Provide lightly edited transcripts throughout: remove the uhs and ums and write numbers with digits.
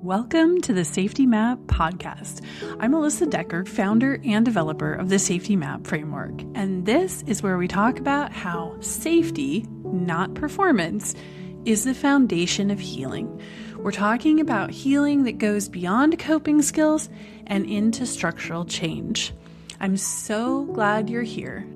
Welcome to the Safety Map podcast. I'm Melissa Decker, founder and developer of the Safety Map framework, and this is where we talk about how safety, not performance, is the foundation of healing. We're talking about healing that goes beyond coping skills and into structural change. I'm so glad you're here.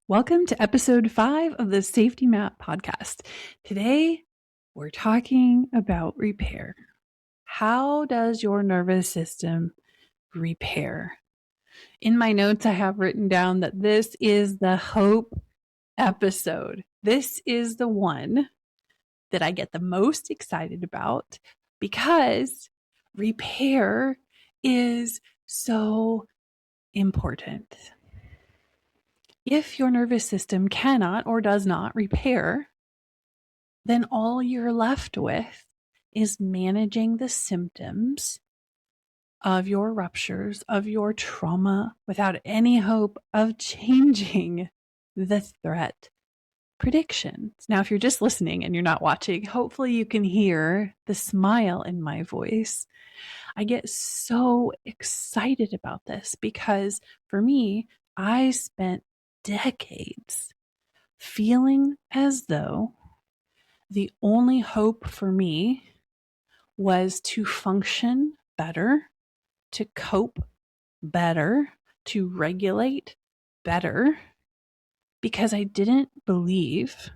Welcome to episode 5 of the Safety Map podcast. Today, we're talking about repair. How does your nervous system repair? In my notes, I have written down that this is the hope episode. This is the one that I get the most excited about because repair is so important. If your nervous system cannot or does not repair, then all you're left with is managing the symptoms of your ruptures, of your trauma, without any hope of changing the threat predictions. Now, if you're just listening and you're not watching, hopefully you can hear the smile in my voice. I get so excited about this because for me, I spent decades feeling as though the only hope for me was to function better, to cope better, to regulate better, because I didn't believe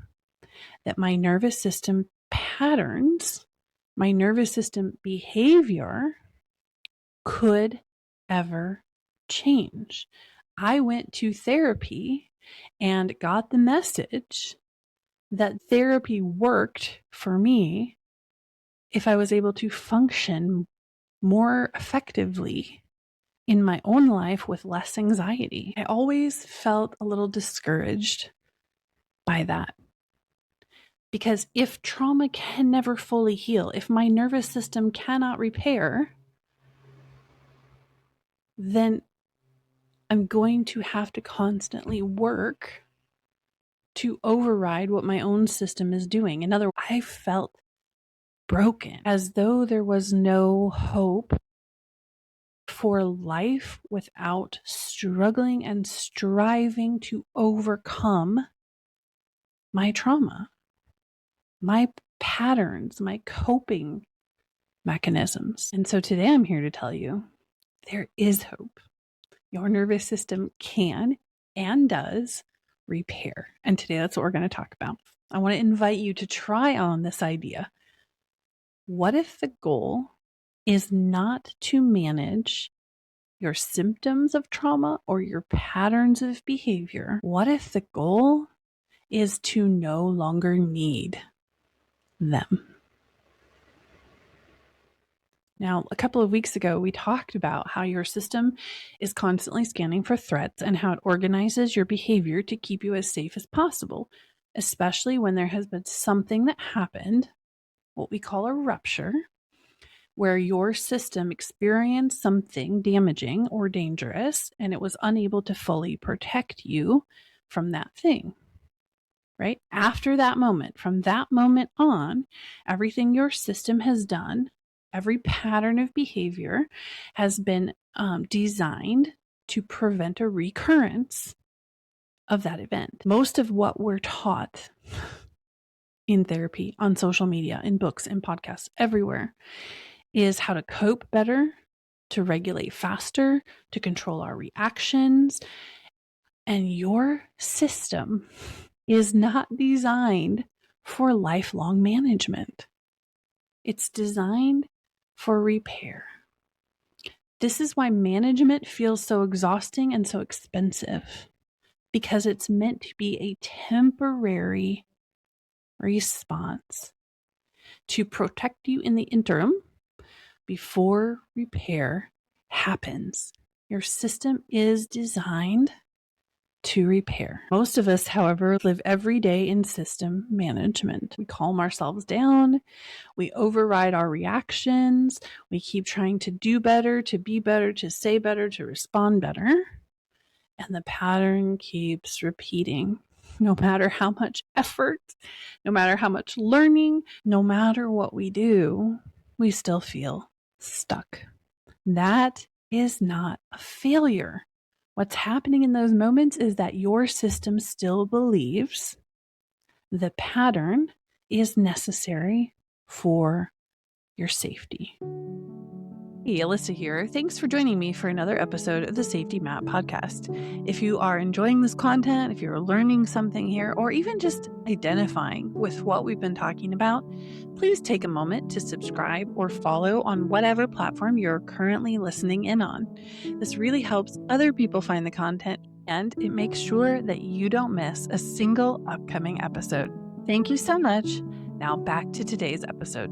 that my nervous system patterns, my nervous system behavior could ever change. I went to therapy and got the message that therapy worked for me if I was able to function more effectively in my own life with less anxiety. I always felt a little discouraged by that. Because if trauma can never fully heal, if my nervous system cannot repair, then I'm going to have to constantly work to override what my own system is doing. In other words, I felt broken, as though there was no hope for life without struggling and striving to overcome my trauma, my patterns, my coping mechanisms. And so today I'm here to tell you there is hope. Your nervous system can and does repair. And today that's what we're going to talk about. I want to invite you to try on this idea. What if the goal is not to manage your symptoms of trauma or your patterns of behavior? What if the goal is to no longer need them? Now, a couple of weeks ago, we talked about how your system is constantly scanning for threats and how it organizes your behavior to keep you as safe as possible, especially when there has been something that happened, what we call a rupture, where your system experienced something damaging or dangerous and it was unable to fully protect you from that thing, right? After that moment, from that moment on, everything your system has done, every pattern of behavior has been designed to prevent a recurrence of that event. Most of what we're taught in therapy, on social media, in books, in podcasts, everywhere, is how to cope better, to regulate faster, to control our reactions. And your system is not designed for lifelong management. It's designed for repair. This is why management feels so exhausting and so expensive, because it's meant to be a temporary response to protect you in the interim before repair happens. Your system is designed to repair. Most of us, however, live every day in system management. We calm ourselves down. We override our reactions. We keep trying to do better, to be better, to say better, to respond better. And the pattern keeps repeating. No matter how much effort, no matter how much learning, no matter what we do, we still feel stuck. That is not a failure. What's happening in those moments is that your system still believes the pattern is necessary for your safety. Hey, Alyssa here. Thanks for joining me for another episode of the Safety Map podcast. If you are enjoying this content, if you're learning something here, or even just identifying with what we've been talking about, please take a moment to subscribe or follow on whatever platform you're currently listening in on. This really helps other people find the content, and it makes sure that you don't miss a single upcoming episode. Thank you so much. Now back to today's episode.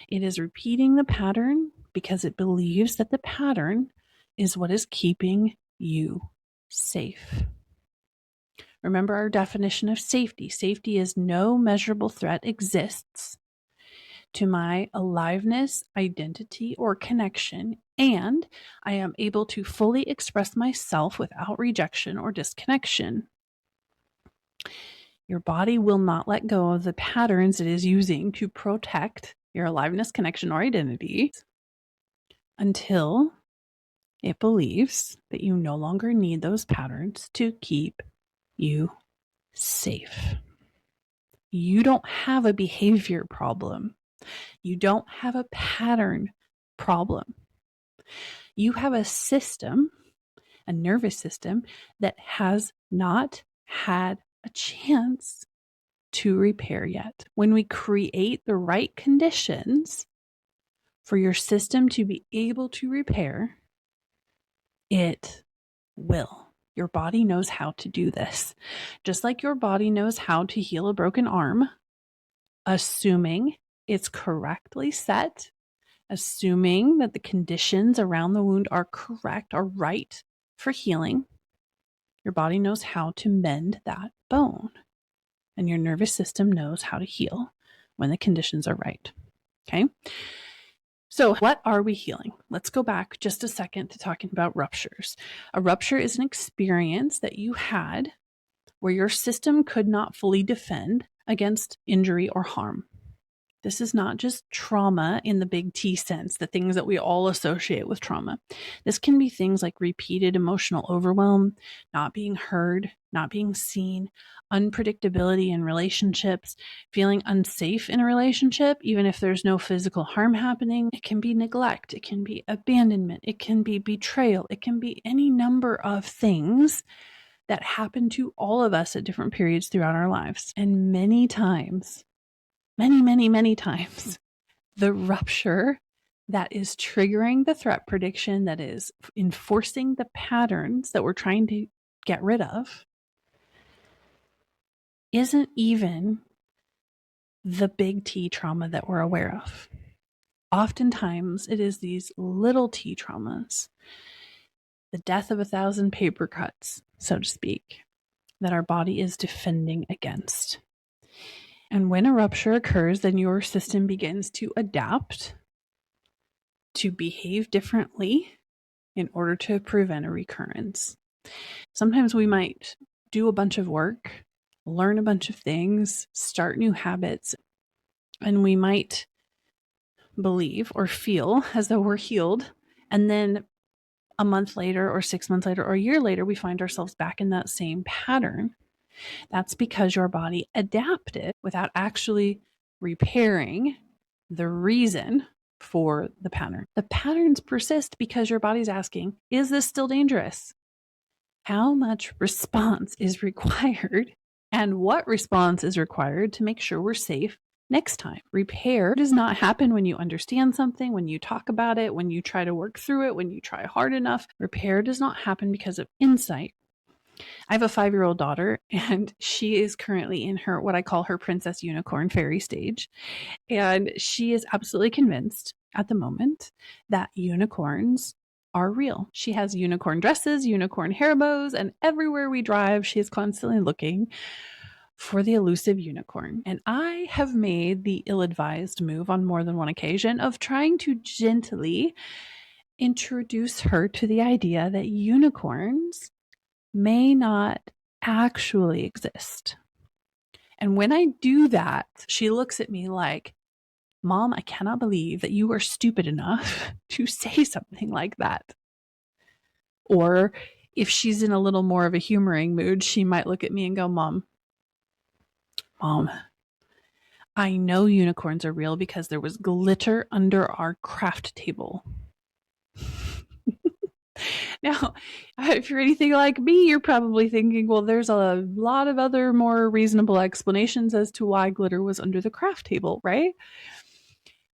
It is repeating the pattern because it believes that the pattern is what is keeping you safe. Remember our definition of safety. Safety is no measurable threat exists to my aliveness, identity, or connection, and I am able to fully express myself without rejection or disconnection. Your body will not let go of the patterns it is using to protect your aliveness, connection, or identity until it believes that you no longer need those patterns to keep you safe. You don't have a behavior problem. You don't have a pattern problem. You have a system, a nervous system, that has not had a chance to repair yet. When we create the right conditions for your system to be able to repair, it will. Your body knows how to do this. Just like your body knows how to heal a broken arm, assuming it's correctly set, assuming that the conditions around the wound are correct, are right for healing, your body knows how to mend that bone. And your nervous system knows how to heal when the conditions are right. Okay? So what are we healing? Let's go back just a second to talking about ruptures. A rupture is an experience that you had where your system could not fully defend against injury or harm. This is not just trauma in the big T sense, the things that we all associate with trauma. This can be things like repeated emotional overwhelm, not being heard, not being seen, unpredictability in relationships, feeling unsafe in a relationship, even if there's no physical harm happening. It can be neglect. It can be abandonment. It can be betrayal. It can be any number of things that happen to all of us at different periods throughout our lives. And many times, many times, the rupture that is triggering the threat prediction, that is enforcing the patterns that we're trying to get rid of, isn't even the big T trauma that we're aware of. Oftentimes, it is these little T traumas, the death of 1,000 paper cuts, so to speak, that our body is defending against. And when a rupture occurs, then your system begins to adapt, to behave differently in order to prevent a recurrence. Sometimes we might do a bunch of work, learn a bunch of things, start new habits, and we might believe or feel as though we're healed. And then a month later or 6 months later or a year later, we find ourselves back in that same pattern. That's because your body adapted without actually repairing the reason for the pattern. The patterns persist because your body's asking, is this still dangerous? How much response is required and what response is required to make sure we're safe next time? Repair does not happen when you understand something, when you talk about it, when you try to work through it, when you try hard enough. Repair does not happen because of insight. I have a 5-year-old daughter, and she is currently in her, what I call her princess unicorn fairy stage. And she is absolutely convinced at the moment that unicorns are real. She has unicorn dresses, unicorn hair bows, and everywhere we drive, she is constantly looking for the elusive unicorn. And I have made the ill-advised move on more than one occasion of trying to gently introduce her to the idea that unicorns may not actually exist. And when I do that, she looks at me like, Mom, I cannot believe that you are stupid enough to say something like that. Or if she's in a little more of a humoring mood, she might look at me and go, Mom, I know unicorns are real because there was glitter under our craft table. Now, if you're anything like me, you're probably thinking, well, there's a lot of other more reasonable explanations as to why glitter was under the craft table, right?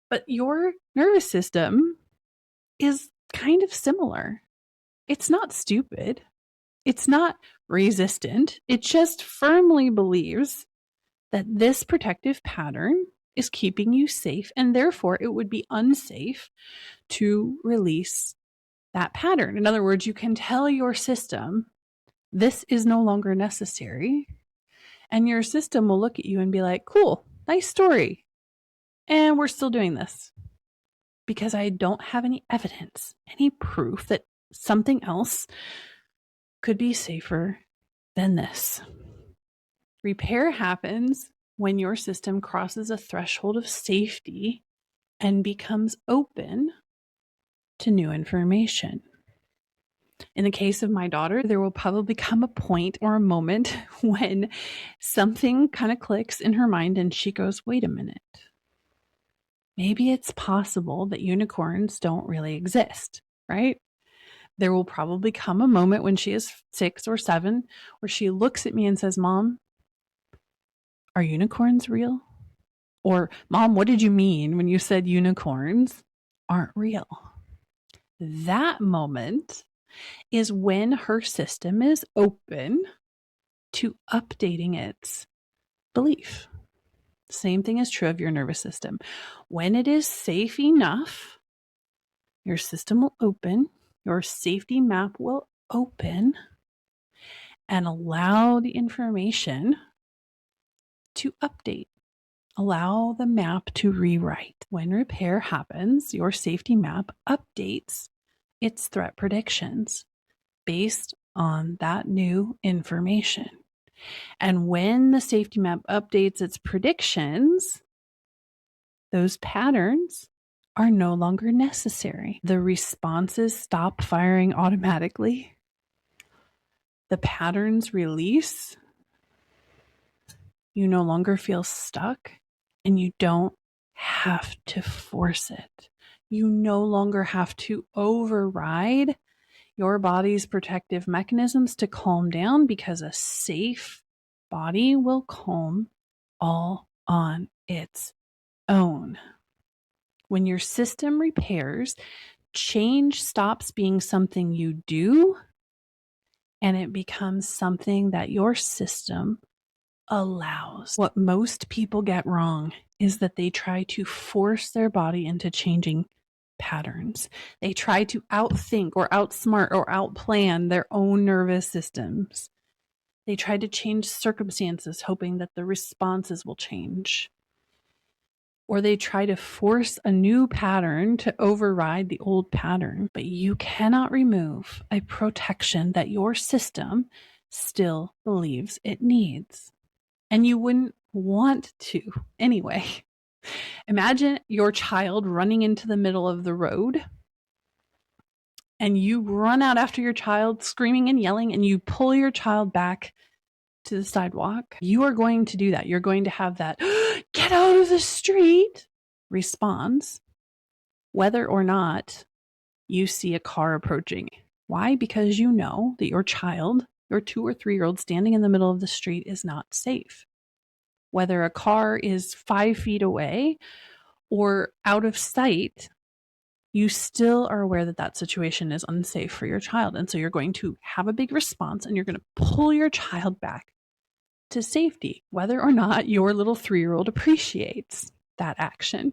But your nervous system is kind of similar. It's not stupid. It's not resistant. It just firmly believes that this protective pattern is keeping you safe, and therefore it would be unsafe to release that pattern. In other words, you can tell your system, this is no longer necessary, and your system will look at you and be like, cool, nice story, and we're still doing this because I don't have any evidence, any proof that something else could be safer than this. Repair happens when your system crosses a threshold of safety and becomes open to new information. In the case of my daughter, there will probably come a point or a moment when something kind of clicks in her mind and she goes, wait a minute. Maybe it's possible that unicorns don't really exist, right? There will probably come a moment when she is 6 or 7 where she looks at me and says, Mom, are unicorns real? Or, Mom, what did you mean when you said unicorns aren't real? That moment is when her system is open to updating its belief. Same thing is true of your nervous system. When it is safe enough, your system will open, your safety map will open, and allow the information to update. Allow the map to rewrite. When repair happens, your safety map updates its threat predictions based on that new information. And when the safety map updates its predictions, those patterns are no longer necessary. The responses stop firing automatically. The patterns release. You no longer feel stuck, and you don't have to force it. You no longer have to override your body's protective mechanisms to calm down, because a safe body will calm all on its own. When your system repairs, change stops being something you do, and it becomes something that your system allows. What most people get wrong is that they try to force their body into changing patterns. They try to outthink or outsmart or outplan their own nervous systems. They try to change circumstances, hoping that the responses will change. Or they try to force a new pattern to override the old pattern. But you cannot remove a protection that your system still believes it needs. And you wouldn't want to anyway. Imagine your child running into the middle of the road, and you run out after your child screaming and yelling, and you pull your child back to the sidewalk. You are going to do that. You're going to have that get out of the street response, whether or not you see a car approaching. Why? Because you know that your child, your 2 or 3-year-old standing in the middle of the street, is not safe. Whether a car is 5 feet away or out of sight, you still are aware that that situation is unsafe for your child. And so you're going to have a big response, and you're going to pull your child back to safety, whether or not your little 3-year-old appreciates that action.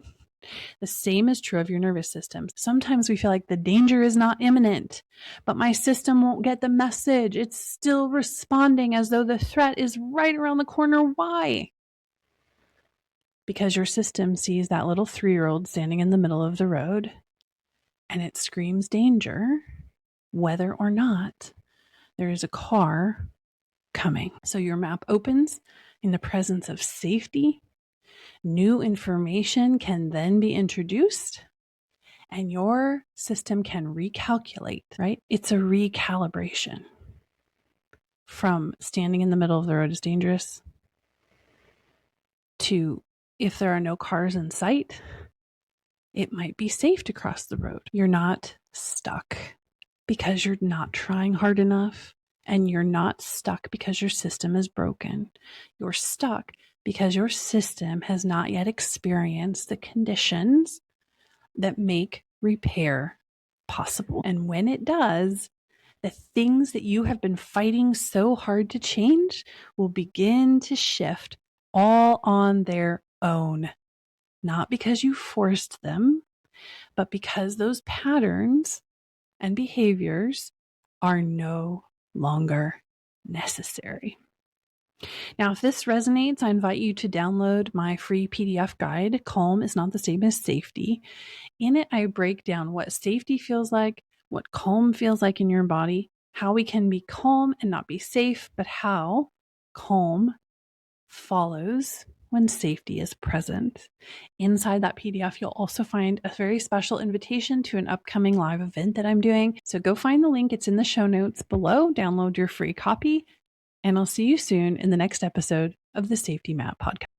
The same is true of your nervous system. Sometimes we feel like the danger is not imminent, but my system won't get the message. It's still responding as though the threat is right around the corner. Why? Because your system sees that little 3-year-old standing in the middle of the road, and it screams danger, whether or not there is a car coming. So your map opens in the presence of safety, New information can then be introduced and your system can recalculate, right? It's a recalibration from standing in the middle of the road is dangerous to if there are no cars in sight, it might be safe to cross the road. You're not stuck because you're not trying hard enough, and you're not stuck because your system is broken. You're stuck because your system has not yet experienced the conditions that make repair possible. And when it does, the things that you have been fighting so hard to change will begin to shift all on their own. Not because you forced them, but because those patterns and behaviors are no longer necessary. Now, if this resonates, I invite you to download my free PDF guide, Calm is Not the Same as Safety. In it, I break down what safety feels like, what calm feels like in your body, how we can be calm and not be safe, but how calm follows when safety is present. Inside that PDF, you'll also find a very special invitation to an upcoming live event that I'm doing. So go find the link. It's in the show notes below. Download your free copy, and I'll see you soon in the next episode of the Safety Map Podcast.